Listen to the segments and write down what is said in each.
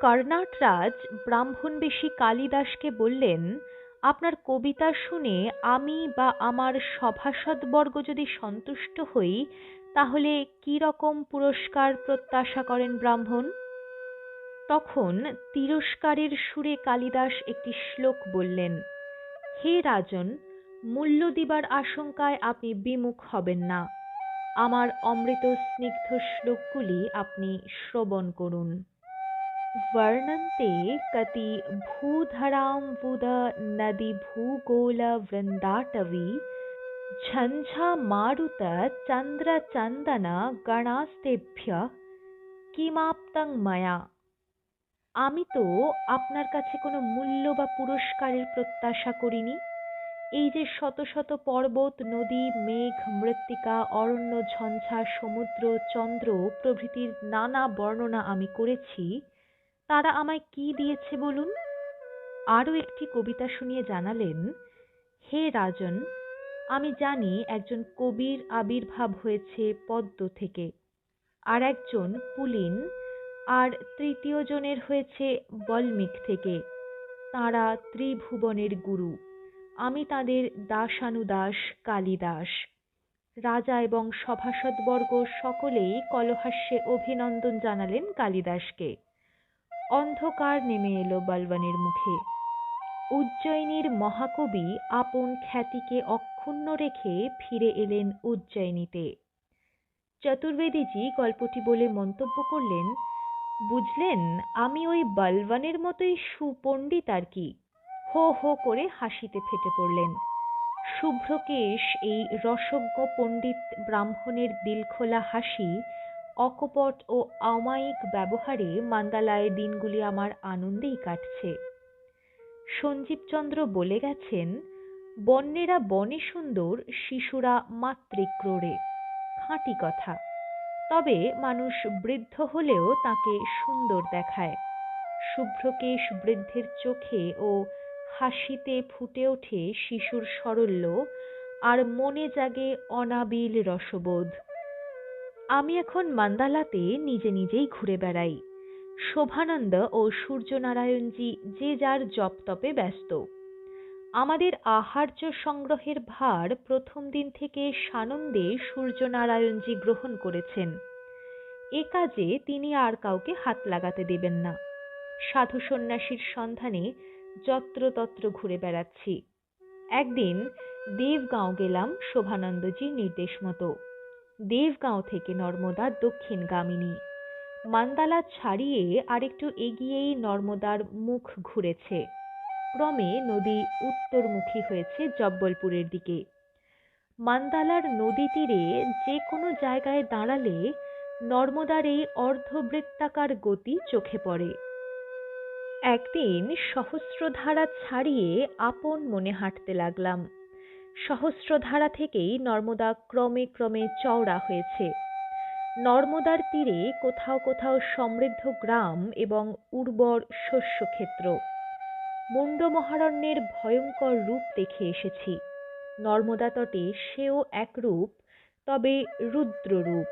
কর্ণাটরাজ ব্রাহ্মণবেশী কালিদাসকে বললেন, আপনার কবিতা শুনে আমি বা আমার সভাসদবর্গ যদি সন্তুষ্ট হই, তাহলে কি রকম পুরস্কার প্রত্যাশা করেন ব্রাহ্মণ? তখন তিরস্কারের সুরে কালিদাস একটি শ্লোক বললেন, হে রাজন, মূল্য দিবার আশঙ্কায় আপনি বিমুখ হবেন না। আমার অমৃত স্নিগ্ধ শ্লোকগুলি আপনি শ্রবণ করুন। वर्णन्ते कति भूधराम्बुद नदी भूगोल वृन्दाटवी झञ्झा मारुत चन्द्र चन्दन गणास्तेभ्य কিমাপ্তং মায়া। আমি তো আপনার কাছে কোনো মূল্য বা পুরস্কারের প্রত্যাশা করিনি। এই যে শত শত পর্বত, নদী, মেঘ, মৃত্তিকা, অরণ্য, ঝঞ্ঝা, সমুদ্র, চন্দ্র প্রভৃতির নানা বর্ণনা আমি করেছি, তারা আমায় কি দিয়েছে বলুন? আরও একটি কবিতা শুনিয়ে জানালেন, হে রাজন, আমি জানি একজন কবির আবির্ভাব হয়েছে পদ্ম থেকে, আর একজন পুলিন, আর তৃতীয় জনের হয়েছে বল্মীক থেকে। তাঁরা ত্রিভুবনের গুরু, আমি তাঁদের দাসানুদাস কালিদাস। রাজা এবং সভাসদবর্গ সকলেই কলহাস্যে অভিনন্দন জানালেন কালিদাসকে। অন্ধকার নেমে এলো বলবনের মুখে। উজ্জয়িনীর মহাকবি আপন খ্যাতিকে অক্ষুণ্ণ রেখে ফিরে এলেন উজ্জয়িনীতে। চতুর্বেদীজি গল্পটি বলে মন্তব্য করলেন, বুঝলেন, আমি ওই বলবনের মতোই সুপণ্ডিত আর কি। হো হো করে হাসিতে ফেটে পড়লেন। শুভ্রকেশ এই রসজ্ঞ পণ্ডিত ব্রাহ্মণের দিলখোলা হাসি, অকপট ও অমায়িক ব্যবহারে মান্দালয়ের দিনগুলি আমার আনন্দেই কাটছে। সঞ্জীবচন্দ্র বলে গেছেন, বন্যেরা বনে সুন্দর, শিশুরা মাতৃক্রোড়ে। খাঁটি কথা। তবে মানুষ বৃদ্ধ হলেও তাকে সুন্দর দেখায়। শুভ্রকেশ বৃদ্ধের চোখে ও হাসিতে ফুটে ওঠে শিশুর সরল্য, আর মনে জাগে অনাবিল রসবোধ। আমি এখন মান্দালাতে নিজে নিজেই ঘুরে বেড়াই। শোভানন্দ ও সূর্যনারায়ণজি যে যার জপতপে ব্যস্ত। আমাদের আহার্য সংগ্রহের ভার প্রথম দিন থেকে সানন্দে সূর্যনারায়ণজি গ্রহণ করেছেন। এ কাজে তিনি আর কাউকে হাত লাগাতে দেবেন না। সাধু সন্ন্যাসীর সন্ধানে যত্রতত্র ঘুরে বেড়াচ্ছি। একদিন দেবগাঁও গেলাম শোভানন্দজির নির্দেশ মতো। দেবগাঁও থেকে নর্মদা দক্ষিণগামিনী। মান্দালা ছাড়িয়ে আরেকটু এগিয়েই নর্মদার মুখ ঘুরেছে। ক্রমে নদী উত্তরমুখী হয়েছে জব্বলপুরের দিকে। মান্দালার নদী তীরে যে কোনো জায়গায় দাঁড়ালে নর্মদার এই অর্ধবৃত্তাকার গতি চোখে পড়ে। একদিন সহস্রধারা ছাড়িয়ে আপন মনে হাঁটতে লাগলাম। সহস্রধারা থেকেই নর্মদা ক্রমে ক্রমে চওড়া হয়েছে। নর্মদার তীরে কোথাও কোথাও সমৃদ্ধ গ্রাম এবং উর্বর শস্যক্ষেত্র। মুন্ডমহারণ্যের ভয়ঙ্কর রূপ দেখে এসেছি। নর্মদা তটে সেও এক রূপ, তবে রুদ্ররূপ।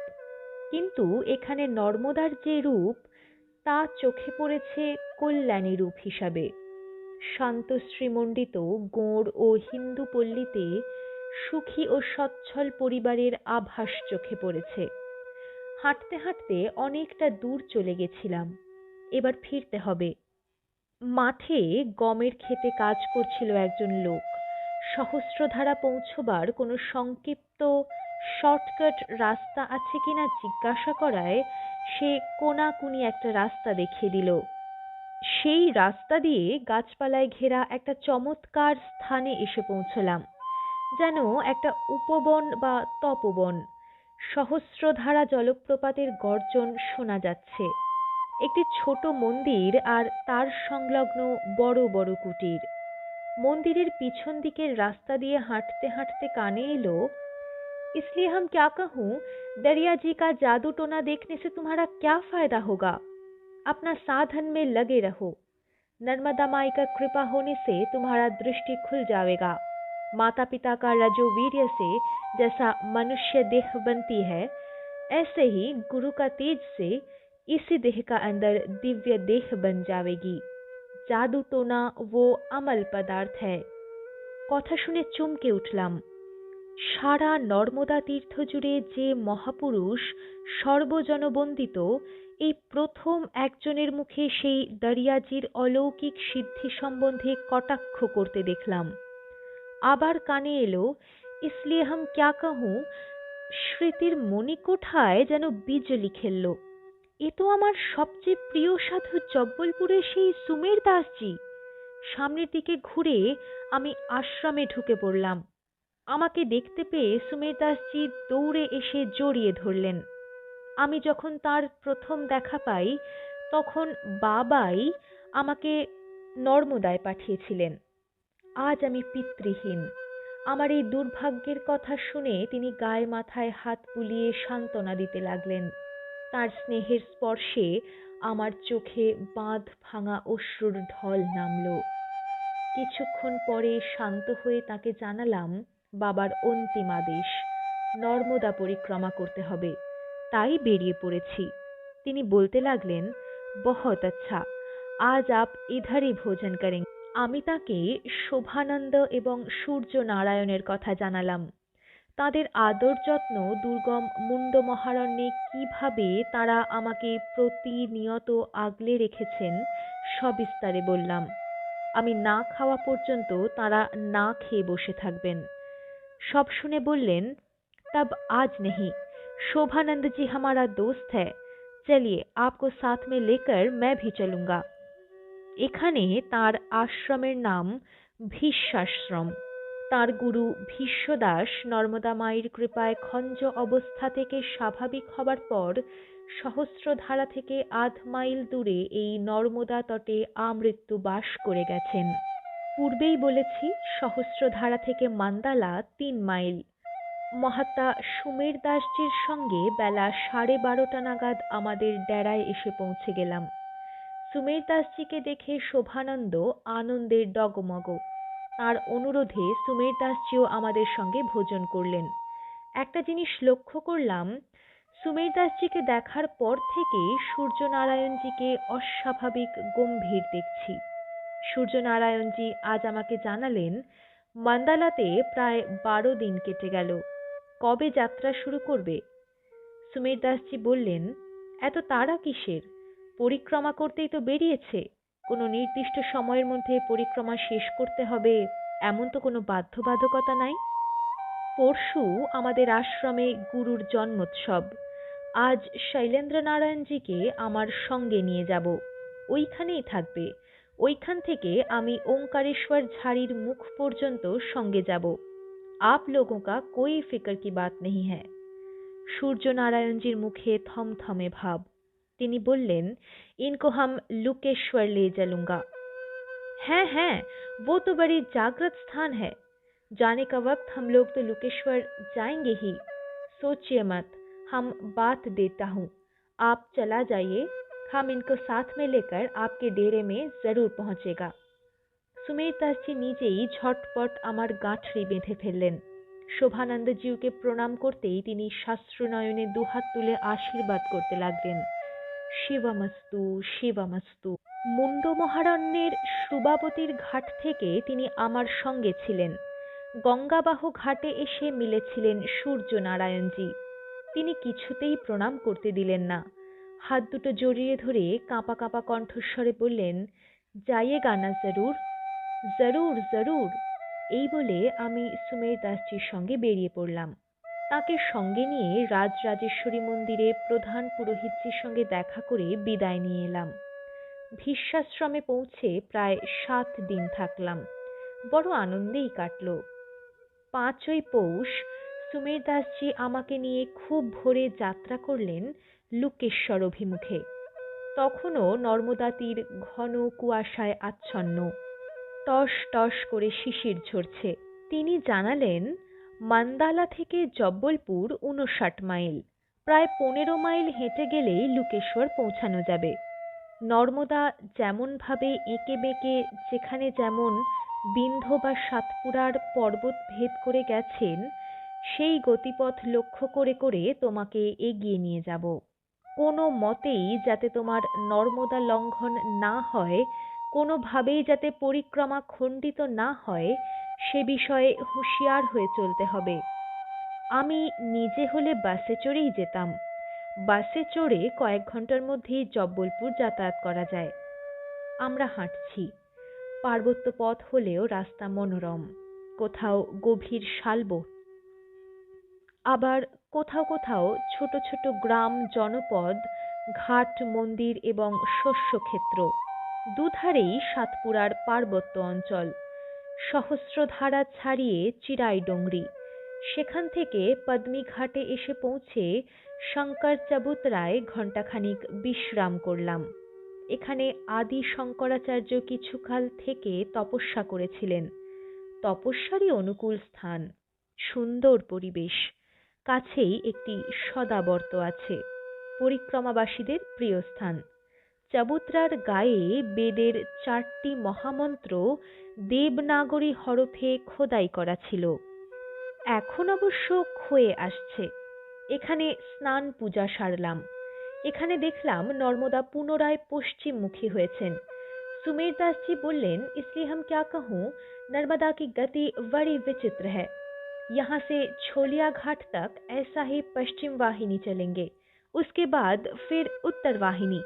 কিন্তু এখানে নর্মদার যে রূপ, তা চোখে পড়েছে কল্যাণী রূপ হিসাবে। শান্ত শ্রীমণ্ডিত গোঁড় ও হিন্দু পল্লীতে সুখী ও সচ্ছল পরিবারের আভাস চোখে পড়েছে। হাঁটতে হাঁটতে অনেকটা দূর চলে গেছিলাম, এবার ফিরতে হবে। মাঠে গমের ক্ষেতে কাজ করছিল একজন লোক। সহস্রধারা পৌঁছবার কোনো সংক্ষিপ্ত শর্টকাট রাস্তা আছে কিনা জিজ্ঞাসা করায় সে কোনাকুনি একটা রাস্তা দেখিয়ে দিল। সেই রাস্তা দিয়ে গাছপালায় ঘেরা একটা চমৎকার স্থানে এসে পৌঁছলাম, যেন একটা উপবন বা তপবন। সহস্রধারা জলপ্রপাতের গর্জন শোনা যাচ্ছে। একটি ছোট মন্দির আর তার সংলগ্ন বড় বড় কুটির। মন্দিরের পিছন দিকের রাস্তা দিয়ে হাঁটতে হাঁটতে কানে এলো, इसलिए हम क्या कहूँ, दरिया जी का जादू टोना देखने से तुम्हारा क्या फायदा होगा। अपना साधन में लगे रहो। नर्मदा माई का कृपा होने से तुम्हारा दृष्टि खुल जाएगा। माता पिता का रजोवीर्य से जैसा मनुष्य देह बनती है, ऐसे ही गुरु का तेज से इसी देह का अंदर दिव्य देह बन जाएगी। जादू टोना वो अमल पदार्थ है। কথা শুনে চমকে উঠলাম। সারা নর্মদা তীর্থ জুড়ে যে মহাপুরুষ সর্বজনবন্দিত, এই প্রথম একজনের মুখে সেই দরিয়াজির অলৌকিক সিদ্ধি সম্বন্ধে কটাক্ষ করতে দেখলাম। আবার কানে এলো, ইসলিয়ে হাম ক্যা কাহুঁ, স্মৃতির মণিকোঠায় যেন বিজলি খেলল। এ তো আমার সবচেয়ে প্রিয় সাধু জব্বলপুরের সেই সুমের দাসজি। সামনের দিকে ঘুরে আমি আশ্রমে ঢুকে পড়লাম। আমাকে দেখতে পেয়ে সুমের দাসজি দৌড়ে এসে জড়িয়ে ধরলেন। আমি যখন তার প্রথম দেখা পাই, তখন বাবাই আমাকে নর্মদায় পাঠিয়েছিলেন। আজ আমি পিতৃহীন। আমার এই দুর্ভাগ্যের কথা শুনে তিনি গায়ে মাথায় হাত বুলিয়ে সান্ত্বনা দিতে লাগলেন। তার স্নেহের স্পর্শে আমার চোখে বাঁধ ভাঙা অশ্রুর ঢল নামল। কিছুক্ষণ পরে শান্ত হয়ে তাকে জানালাম বাবার অন্তিম আদেশ, নর্মদা পরিক্রমা করতে হবে, তাই বেরিয়ে পড়েছি। তিনি বলতে লাগলেন, বহুত আচ্ছা, আজ আপ ইধারই ভোজন করেন। আমি তাকে শোভানন্দ এবং সূর্য নারায়ণের কথা জানালাম। তাদের আদর যত্ন দুর্গম মুন্ড মহারণ্যে কিভাবে তারা আমাকে প্রতিনিয়ত আগলে রেখেছেন সবিস্তারে বললাম। আমি না খাওয়া পর্যন্ত তারা না খেয়ে বসে থাকবেন। সব শুনে বললেন, तब आज नहीं, शोभानंद जी हमारा दोस्त है, चलिए आपको साथ में लेकर मैं भी चलूंगा। এখানে তার আশ্রমের নাম ভীষ্মাশ্রম। তার গুরু ভীষ্মদাস নর্মদা মায়ের কৃপায় খঞ্জ অবস্থা থেকে স্বাভাবিক হবার পর সহস্রধারা থেকে ৮ মাইল দূরে এই নর্মদা তটে আমৃত্যু বাস করে গেছেন। পূর্বেই বলেছি, সহস্রধারা থেকে মান্দালা ৩ মাইল। মহাত্মা সুমের দাসজির সঙ্গে বেলা 12:30 নাগাদ আমাদের ডেরায় এসে পৌঁছে গেলাম। সুমের দাসজিকে দেখে শোভানন্দ আনন্দে ডগমগ। তার অনুরোধে সুমের দাসজিও আমাদের সঙ্গে ভোজন করলেন। একটা জিনিস লক্ষ্য করলাম, সুমের দাসজিকে দেখার পর থেকে সূর্যনারায়ণজিকে অস্বাভাবিক গম্ভীর দেখছি। সূর্যনারায়ণজি আজ আমাকে জানালেন, মান্দালাতে প্রায় 12 দিন কেটে গেল, কবে যাত্রা শুরু করবে? সুমের দাসজি বললেন, এত তাড়া কিসের? পরিক্রমা করতেই তো বেরিয়েছে। কোনো নির্দিষ্ট সময়ের মধ্যে পরিক্রমা শেষ করতে হবে এমন তো কোনো বাধ্যবাধকতা নাই। পরশু আমাদের আশ্রমে গুরুর জন্মোৎসব। আজ শৈলেন্দ্র নারায়ণজিকে আমার সঙ্গে নিয়ে যাব, ওইখানেই থাকবে। ওইখান থেকে আমি ওঙ্কারেশ্বর ঝাড়ির মুখ পর্যন্ত সঙ্গে যাব। आप लोगों का कोई फिक्र की बात नहीं है। সূর্যনারায়ণজির মুখে থমথমে ভাব। তিনি বললেন, इनको हम लुकेश्वर ले चलूंगा। हैं हैं, वो तो बड़ी जागृत स्थान है। जाने का वक्त हम लोग तो लुकेश्वर जाएंगे ही। सोचिए मत, हम बात देता हूँ, आप चला जाइए, हम इनको साथ में लेकर आपके डेरे में जरूर पहुंचेगा। সুমের দাসজি নিজেই ঝটপট আমার গাঁঠরি বেঁধে ফেললেন। শোভানন্দজিউকে প্রণাম করতেই তিনি শাস্ত্রনয়নে দুহাত তুলে আশীর্বাদ করতে লাগলেন। শিবামস্তু শিবামস্তু। মুন্ড মহারণ্যের শ্রুবাবতীর ঘাট থেকে তিনি আমার সঙ্গে ছিলেন। গঙ্গাবাহ ঘাটে এসে মিলেছিলেন সূর্যনারায়ণজি। তিনি কিছুতেই প্রণাম করতে দিলেন না। হাত দুটো জড়িয়ে ধরে কাঁপা কাঁপা কণ্ঠস্বরে বললেন, যাইয়েগা না জরুর, জরুর জরুর। এই বলে আমি সুমের দাসজির সঙ্গে বেরিয়ে পড়লাম। তাকে সঙ্গে নিয়ে রাজরাজেশ্বরী মন্দিরে প্রধান পুরোহিতজির সঙ্গে দেখা করে বিদায় নিয়ে এলাম। ভীষ্মাশ্রমে পৌঁছে প্রায় ৭ দিন থাকলাম। বড় আনন্দেই কাটল। ৫ই পৌষ সুমের দাসজি আমাকে নিয়ে খুব ভোরে যাত্রা করলেন লুকেশ্বর অভিমুখে। তখনও নর্মদা তীর ঘন কুয়াশায় আচ্ছন্ন। টস টস করে শিশির ঝরছে। তিনি জানালেন, মান্দালা থেকে জব্বলপুর ৫৯ মাইল, প্রায় ১৫ মাইল হেঁটে গেলেই লুকেশ্বর পৌঁছানো যাবে। নর্মদা যেমনভাবে এঁকে বেঁকে যেখানে যেমন বিন্ধ্য বা সাতপুরার পর্বত ভেদ করে গেছেন, সেই গতিপথ লক্ষ্য করে করে তোমাকে এগিয়ে নিয়ে যাব। কোনো মতেই যাতে তোমার নর্মদা লঙ্ঘন না হয়, কোনোভাবেই যাতে পরিক্রমা খণ্ডিত না হয়, সে বিষয়ে হুঁশিয়ার হয়ে চলতে হবে। আমি নিজে হলে বাসে চড়েই যেতাম। বাসে চড়ে কয়েক ঘন্টার মধ্যেই জব্বলপুর যাতায়াত করা যায়। আমরা হাঁটছি। পার্বত্য পথ হলেও রাস্তা মনোরম, কোথাও গভীর শালবন, আবার কোথাও কোথাও ছোট ছোট গ্রাম, জনপদ, ঘাট, মন্দির এবং শস্যক্ষেত্র। দুধারেই সাতপুরার পার্বত্য অঞ্চল। সহস্রধারা ছাড়িয়ে চিরাই ডোংরি। সেখান থেকে পদ্মী ঘাটে এসে পৌঁছে শঙ্কর চাবুতরায় ঘণ্টাখানিক বিশ্রাম করলাম। এখানে আদি শঙ্করাচার্য কিছুকাল থেকে তপস্যা করেছিলেন। তপস্যারই অনুকূল স্থান, সুন্দর পরিবেশ, কাছেই একটি সদাবর্ত আছে, পরিক্রমাবাসীদের প্রিয় স্থান। চাবুত্রার গায়ে বেদের 4টি মহামন্ত্র দেবনাগরী হরফে খোদাই করা ছিল। এখন অবশ্য ক্ষয়ে আসছে। এখানে স্নান পূজা সারলাম। এখানে দেখলাম নর্মদা পুনরায় পশ্চিমমুখী হয়েছেন। सुमेर दास जी बोलें, इसलिए हम क्या कहूँ, नर्मदा की गति बड़ी विचित्र है। यहाँ से छोलिया घाट तक ऐसा ही पश्चिम वाहिनी चलेंगे, उसके बाद फिर उत्तर वाहिनी।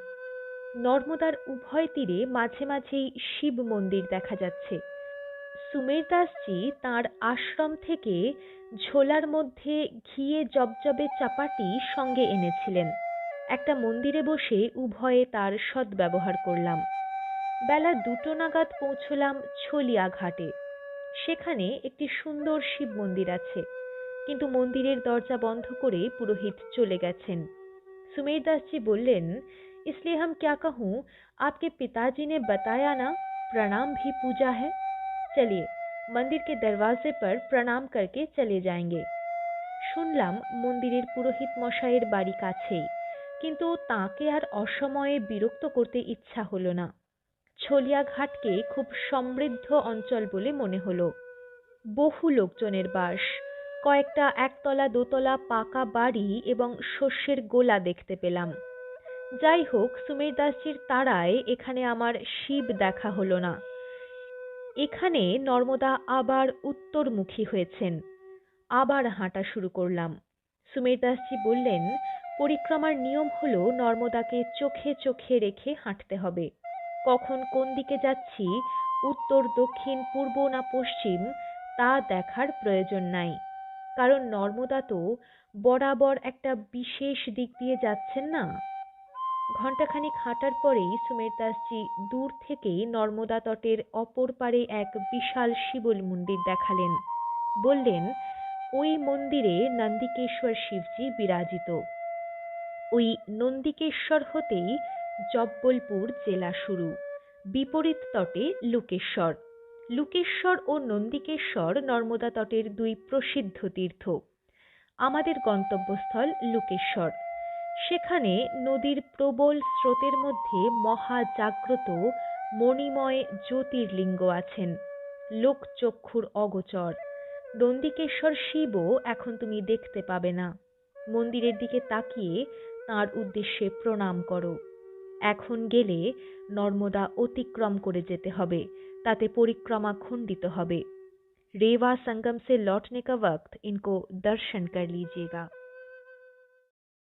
নর্মদার উভয় তীরে মাঝে মাঝেই শিব মন্দির দেখা যাচ্ছে। সুমের দাসজি তাঁর আশ্রম থেকে ঝোলার মধ্যে ঘিয়ে জবজবে চাপাটি সঙ্গে এনেছিলেন। একটা মন্দিরে বসে উভয়ে তার সদ্ব্যবহার করলাম। বেলা 2টো নাগাদ পৌঁছলাম ছলিয়া ঘাটে। সেখানে একটি সুন্দর শিব মন্দির আছে, কিন্তু মন্দিরের দরজা বন্ধ করে পুরোহিত চলে গেছেন। सुमेर दास जी बोलें, इसलिए हम क्या कहूँ, आपके पिताजी ने बताया ना, प्रणाम भी पूजा है। चलिए मंदिर के दरवाजे पर प्रणाम करके चले जाएंगे। শুনলাম মন্দিরের পুরোহিত মশাইয়ের বাড়ি কাছেই, কিন্তু তাঁকে আর অসময়ে বিরক্ত করতে ইচ্ছা হলো না। ছলিয়া ঘাটকে খুব সমৃদ্ধ অঞ্চল বলে মনে হলো। বহু লোকজনের বাস, কয়েকটা একতলা দোতলা পাকা বাড়ি এবং শস্যের গোলা দেখতে পেলাম। যাই হোক, সুমের দাসজির তাড়ায় এখানে আমার শিব দেখা হলো না। এখানে নর্মদা আবার উত্তরমুখী হয়েছেন। আবার হাঁটা শুরু করলাম। সুমের দাসজি বললেন, পরিক্রমার নিয়ম হলো নর্মদাকে চোখে চোখে রেখে হাঁটতে হবে। কখন কোন দিকে যাচ্ছি, উত্তর, দক্ষিণ, পূর্ব না পশ্চিম, তা দেখার প্রয়োজন নাই। কারণ নর্মদা তো বরাবর একটা বিশেষ দিক দিয়ে যাচ্ছেন না। ঘণ্টাখানিক হাঁটার পরেই সুমের দাসজি দূর থেকেই নর্মদা তটের অপর পারে এক বিশাল শিবল মন্দির দেখালেন। বললেন, ওই মন্দিরে নন্দিকেশ্বর শিবজি বিরাজিত। ওই নন্দিকেশ্বর হতেই জব্বলপুর জেলা শুরু। বিপরীত তটে লুকেশ্বর। লুকেশ্বর ও নন্দিকেশ্বর নর্মদা তটের 2 প্রসিদ্ধ তীর্থ। আমাদের গন্তব্যস্থল লুকেশ্বর। সেখানে নদীর প্রবল স্রোতের মধ্যে মহাজাগ্রত মণিময় জ্যোতির্লিঙ্গ আছেন, লোকচক্ষুর অগোচর। নন্দিকেশ্বর শিবও এখন তুমি দেখতে পাবে না। মন্দিরের দিকে তাকিয়ে তাঁর উদ্দেশ্যে প্রণাম করো। এখন গেলে নর্মদা অতিক্রম করে যেতে হবে, তাতে পরিক্রমা খণ্ডিত হবে। रेवा संगम से लौटने का वक्त इनको दर्शन कर लीजिएगा।